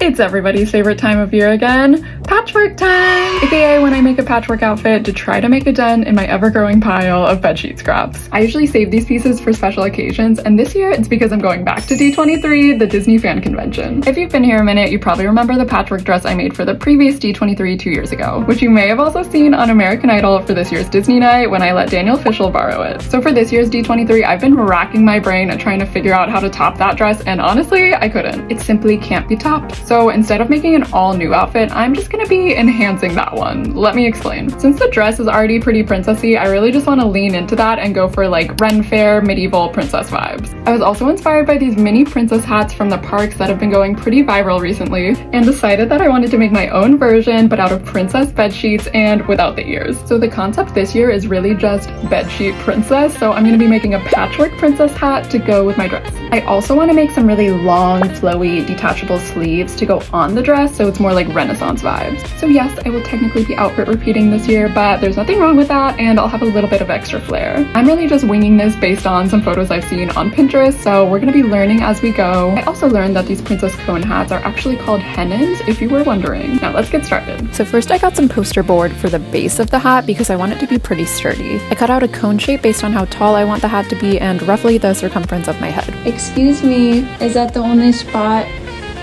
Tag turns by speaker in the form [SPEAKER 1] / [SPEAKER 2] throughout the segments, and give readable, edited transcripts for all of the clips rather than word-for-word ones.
[SPEAKER 1] It's everybody's favorite time of year again, patchwork time! AKA when I make a patchwork outfit to try to make a dent in my ever-growing pile of bedsheet scraps. I usually save these pieces for special occasions, and this year it's because I'm going back to D23, the Disney fan convention. If you've been here a minute, you probably remember the patchwork dress I made for the previous D23 2 years ago, which you may have also seen on American Idol for this year's Disney night when I let Daniel Fishel borrow it. So for this year's D23, I've been racking my brain at trying to figure out how to top that dress, and honestly, I couldn't. It simply can't be topped. So instead of making an all-new outfit, I'm just gonna be enhancing that one. Let me explain. Since the dress is already pretty princessy, I really just want to lean into that and go for like Ren Fair medieval princess vibes. I was also inspired by these mini princess hats from the parks that have been going pretty viral recently, and decided that I wanted to make my own version but out of princess bed sheets and without the ears. So the concept this year is really just bedsheet princess, so I'm gonna be making a patchwork princess hat to go with my dress. I also want to make some really long, flowy, detachable sleeves to go on the dress so it's more like Renaissance vibes. So yes, I will technically be outfit repeating this year, but there's nothing wrong with that, and I'll have a little bit of extra flair. I'm really just winging this based on some photos I've seen on Pinterest, so we're gonna be learning as we go. I also learned that these princess cone hats are actually called hennons, if you were wondering. Now let's get started.
[SPEAKER 2] So first I got some poster board for the base of the hat because I want it to be pretty sturdy. I cut out a cone shape based on how tall I want the hat to be and roughly the circumference of my head.
[SPEAKER 3] Excuse me, is that the only spot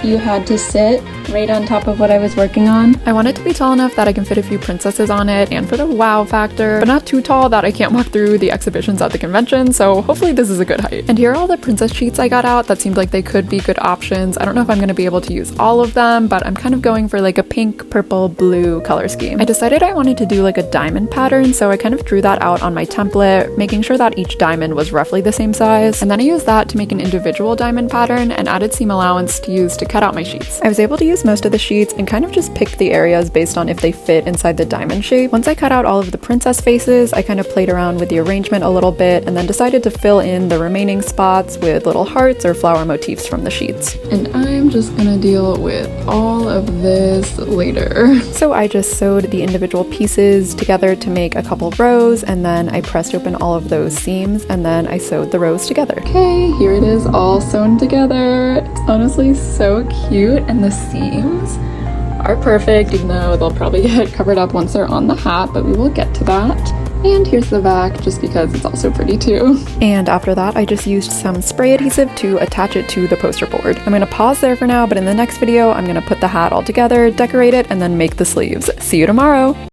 [SPEAKER 3] you had to sit right on top of what I was working on?
[SPEAKER 2] I want it to be tall enough that I can fit a few princesses on it and for the wow factor, but not too tall that I can't walk through the exhibitions at the convention, so hopefully this is a good height. And here are all the princess sheets I got out that seemed like they could be good options. I don't know if I'm going to be able to use all of them, but I'm kind of going for like a pink, purple, blue color scheme. I decided I wanted to do like a diamond pattern, so I kind of drew that out on my template, making sure that each diamond was roughly the same size, and then I used that to make an individual diamond pattern and added seam allowance to use to cut out my sheets. I was able to use most of the sheets and kind of just pick the areas based on if they fit inside the diamond shape. Once I cut out all of the princess faces, I kind of played around with the arrangement a little bit and then decided to fill in the remaining spots with little hearts or flower motifs from the sheets.
[SPEAKER 1] And I'm just gonna deal with all of this later.
[SPEAKER 2] So I just sewed the individual pieces together to make a couple rows, and then I pressed open all of those seams, and then I sewed the rows together.
[SPEAKER 1] Okay, here it is all sewn together. It's honestly so cute, and the seams are perfect, even though they'll probably get covered up once they're on the hat, but we will get to that. And here's the back, just because it's also pretty too.
[SPEAKER 2] And after that, I just used some spray adhesive to attach it to the poster board. I'm gonna pause there for now, but in the next video, I'm gonna put the hat all together, decorate it, and then make the sleeves. See you tomorrow!